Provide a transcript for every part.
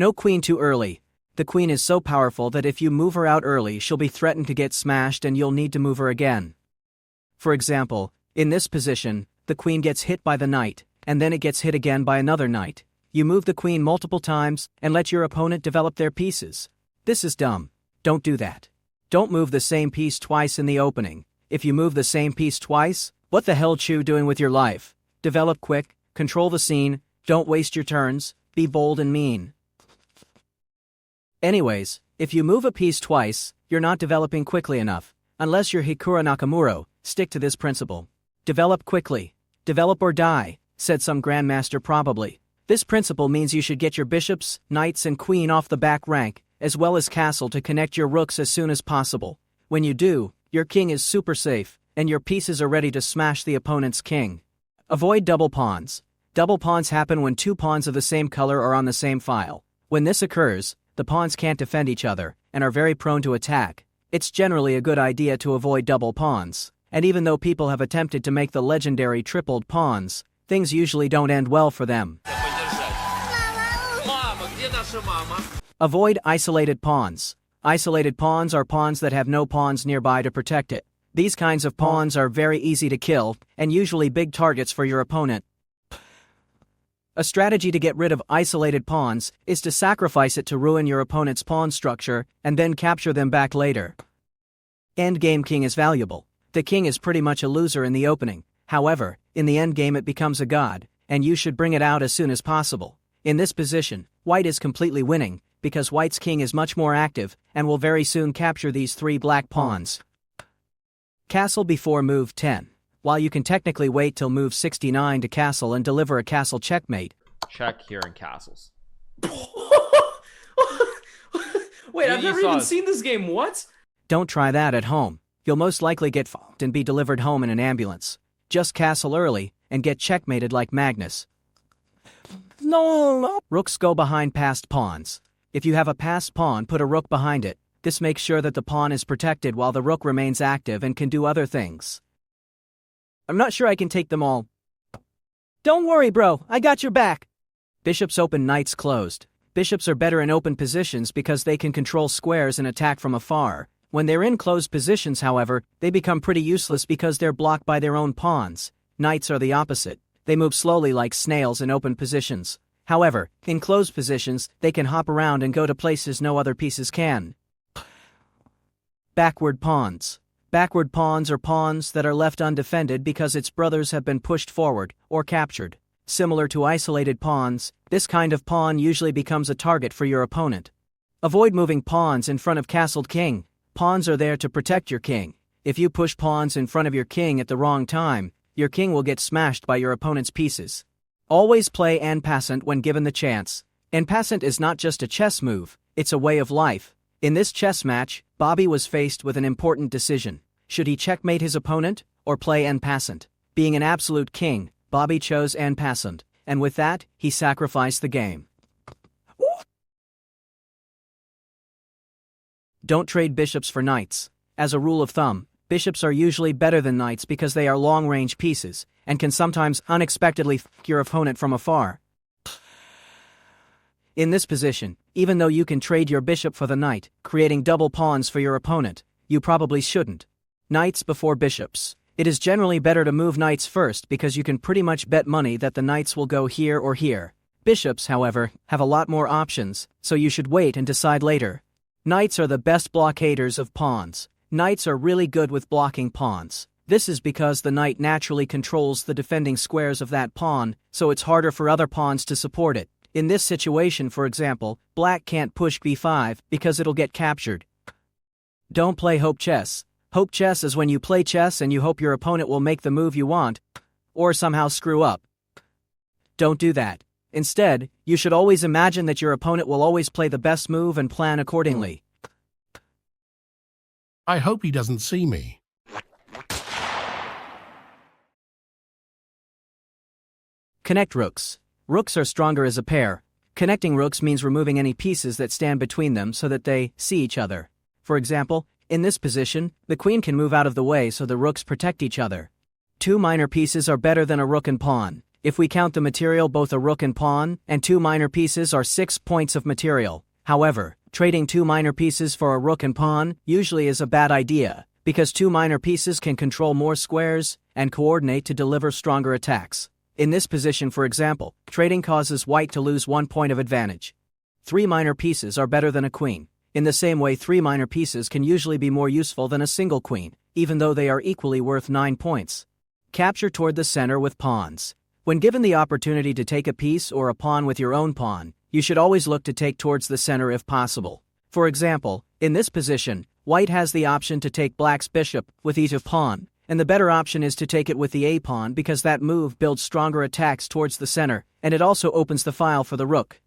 No queen too early. The queen is so powerful that if you move her out early she'll be threatened to get smashed and you'll need to move her again. For example, in this position, the queen gets hit by the knight, and then it gets hit again by another knight. You move the queen multiple times and let your opponent develop their pieces. This is dumb. Don't do that. Don't move the same piece twice in the opening. If you move the same piece twice, what the hell you doing with your life? Develop quick, control the scene, don't waste your turns, be bold and mean. Anyways, if you move a piece twice, you're not developing quickly enough. Unless you're Hikura Nakamura, stick to this principle. Develop quickly. Develop or die, said some grandmaster probably. This principle means you should get your bishops, knights and queen off the back rank, as well as castle to connect your rooks as soon as possible. When you do, your king is super safe, and your pieces are ready to smash the opponent's king. Avoid double pawns. Double pawns happen when two pawns of the same color are on the same file. When this occurs, the pawns can't defend each other, and are very prone to attack. It's generally a good idea to avoid double pawns, and even though people have attempted to make the legendary tripled pawns, things usually don't end well for them. Avoid isolated pawns. Isolated pawns are pawns that have no pawns nearby to protect it. These kinds of pawns are very easy to kill, and usually big targets for your opponent. A strategy to get rid of isolated pawns is to sacrifice it to ruin your opponent's pawn structure, and then capture them back later. Endgame king is valuable. The king is pretty much a loser in the opening. However, in the endgame it becomes a god, and you should bring it out as soon as possible. In this position, white is completely winning, because white's king is much more active, and will very soon capture these three black pawns. Castle before move 10. While you can technically wait till move 69 to castle and deliver a castle checkmate. Check here in castles. Wait, I've never even seen this game. What? Don't try that at home. You'll most likely get fucked and be delivered home in an ambulance. Just castle early, and get checkmated like Magnus. No. Rooks go behind passed pawns. If you have a passed pawn, put a rook behind it. This makes sure that the pawn is protected while the rook remains active and can do other things. I'm not sure I can take them all. Don't worry, bro, I got your back. Bishops open, knights closed. Bishops are better in open positions because they can control squares and attack from afar. When they're in closed positions, however, they become pretty useless because they're blocked by their own pawns. Knights are the opposite. They move slowly like snails in open positions. However, in closed positions, they can hop around and go to places no other pieces can. Backward pawns. Backward pawns are pawns that are left undefended because its brothers have been pushed forward or captured. Similar to isolated pawns, this kind of pawn usually becomes a target for your opponent. Avoid moving pawns in front of castled king. Pawns are there to protect your king. If you push pawns in front of your king at the wrong time, your king will get smashed by your opponent's pieces. Always play en passant when given the chance. En passant is not just a chess move, it's a way of life. In this chess match, Bobby was faced with an important decision. Should he checkmate his opponent, or play en passant? Being an absolute king, Bobby chose en passant, and with that, he sacrificed the game. Don't trade bishops for knights. As a rule of thumb, bishops are usually better than knights because they are long-range pieces, and can sometimes unexpectedly f*** your opponent from afar. In this position, even though you can trade your bishop for the knight, creating double pawns for your opponent, you probably shouldn't. Knights before bishops. It is generally better to move knights first because you can pretty much bet money that the knights will go here or here. Bishops, however, have a lot more options, so you should wait and decide later. Knights are the best blockaders of pawns. Knights are really good with blocking pawns. This is because the knight naturally controls the defending squares of that pawn, so it's harder for other pawns to support it. In this situation, for example, black can't push b5 because it'll get captured. Don't play hope chess. Hope chess is when you play chess and you hope your opponent will make the move you want, or somehow screw up. Don't do that. Instead, you should always imagine that your opponent will always play the best move and plan accordingly. I hope he doesn't see me. Connect rooks. Rooks are stronger as a pair. Connecting rooks means removing any pieces that stand between them so that they see each other. For example, in this position, the queen can move out of the way so the rooks protect each other. Two minor pieces are better than a rook and pawn. If we count the material, both a rook and pawn, and 2 minor pieces are 6 points of material. However, trading 2 minor pieces for a rook and pawn usually is a bad idea, because 2 minor pieces can control more squares and coordinate to deliver stronger attacks. In this position, for example, trading causes white to lose 1 point of advantage. 3 minor pieces are better than a queen. In the same way, 3 minor pieces can usually be more useful than a single queen, even though they are equally worth 9 points. Capture toward the center with pawns. When given the opportunity to take a piece or a pawn with your own pawn, you should always look to take towards the center if possible. For example, in this position, white has the option to take black's bishop with e2 pawn, and the better option is to take it with the a pawn because that move builds stronger attacks towards the center, and it also opens the file for the rook.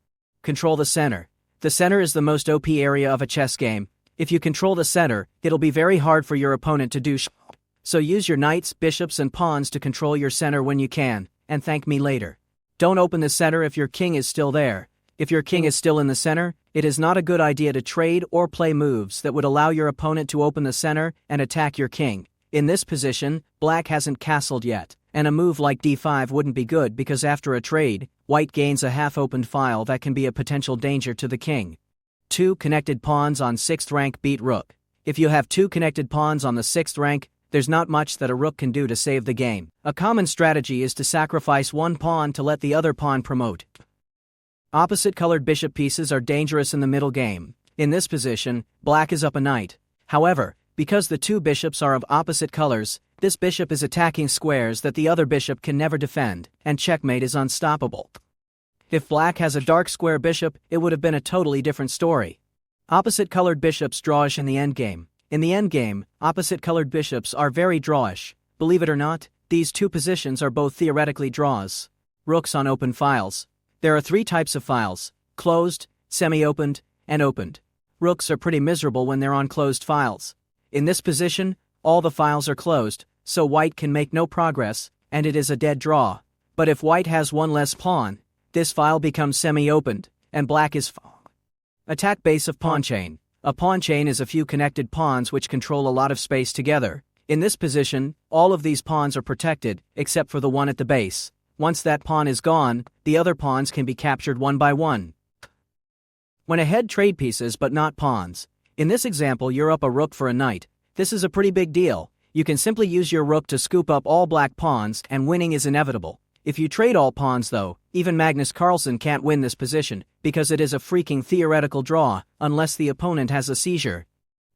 Control the center. The center is the most OP area of a chess game. If you control the center, it'll be very hard for your opponent to do so use your knights, bishops, and pawns to control your center when you can, and thank me later. Don't open the center if your king is still there. If your king is still in the center, it is not a good idea to trade or play moves that would allow your opponent to open the center and attack your king. In this position, black hasn't castled yet, and a move like d5 wouldn't be good because after a trade, white gains a half-opened file that can be a potential danger to the king. 2 connected pawns on 6th rank beat rook. If you have 2 connected pawns on the 6th rank, there's not much that a rook can do to save the game. A common strategy is to sacrifice one pawn to let the other pawn promote. Opposite-colored bishop pieces are dangerous in the middle game. In this position, black is up a knight. However, because the 2 bishops are of opposite colors, this bishop is attacking squares that the other bishop can never defend, and checkmate is unstoppable. If black has a dark square bishop, it would have been a totally different story. Opposite-colored bishops drawish in the endgame. In the endgame, opposite-colored bishops are very drawish. Believe it or not, these 2 positions are both theoretically draws. Rooks on open files. There are 3 types of files: closed, semi-opened, and opened. Rooks are pretty miserable when they're on closed files. In this position, all the files are closed, so white can make no progress, and it is a dead draw. But if white has 1 less pawn, this file becomes semi-opened, and black is attack base of pawn chain. A pawn chain is a few connected pawns which control a lot of space together. In this position, all of these pawns are protected, except for the one at the base. Once that pawn is gone, the other pawns can be captured one by one. When ahead, trade pieces but not pawns. In this example, you're up a rook for a knight. This is a pretty big deal. You can simply use your rook to scoop up all black pawns and winning is inevitable. If you trade all pawns though, even Magnus Carlsen can't win this position, because it is a freaking theoretical draw, unless the opponent has a seizure.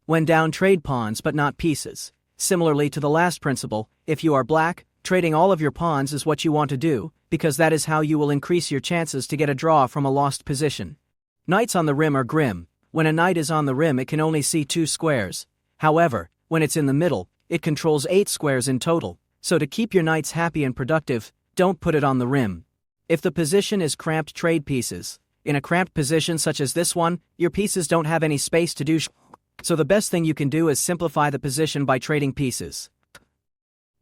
When down, trade pawns but not pieces. Similarly to the last principle, if you are black, trading all of your pawns is what you want to do, because that is how you will increase your chances to get a draw from a lost position. Knights on the rim are grim. When a knight is on the rim, it can only see 2 squares. However, when it's in the middle, it controls 8 squares in total, so to keep your knights happy and productive, don't put it on the rim. If the position is cramped, trade pieces. In a cramped position such as this one, your pieces don't have any space to do so the best thing you can do is simplify the position by trading pieces.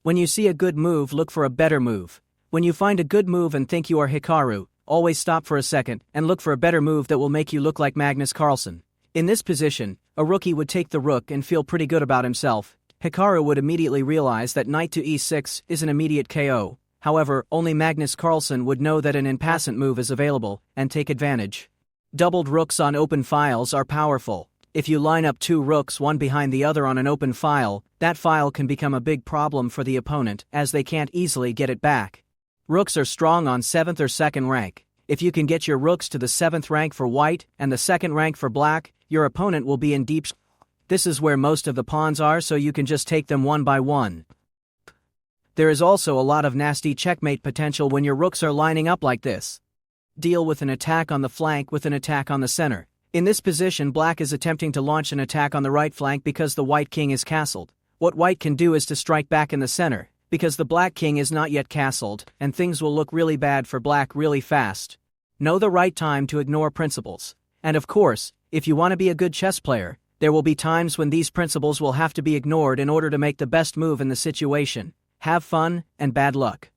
When you see a good move, look for a better move. When you find a good move and think you are Hikaru, always stop for a second and look for a better move that will make you look like Magnus Carlsen. In this position, a rookie would take the rook and feel pretty good about himself. Hikaru would immediately realize that knight to e6 is an immediate KO. However, only Magnus Carlsen would know that an impassant move is available, and take advantage. Doubled rooks on open files are powerful. If you line up 2 rooks one behind the other on an open file, that file can become a big problem for the opponent, as they can't easily get it back. Rooks are strong on 7th or 2nd rank. If you can get your rooks to the 7th rank for white, and the 2nd rank for black, your opponent will be in deep. This is where most of the pawns are, so you can just take them one by one. There is also a lot of nasty checkmate potential when your rooks are lining up like this. Deal with an attack on the flank with an attack on the center. In this position, black is attempting to launch an attack on the right flank because the white king is castled. What white can do is to strike back in the center, because the black king is not yet castled, and things will look really bad for black really fast. Know the right time to ignore principles. And of course, if you want to be a good chess player, there will be times when these principles will have to be ignored in order to make the best move in the situation. Have fun, and bad luck.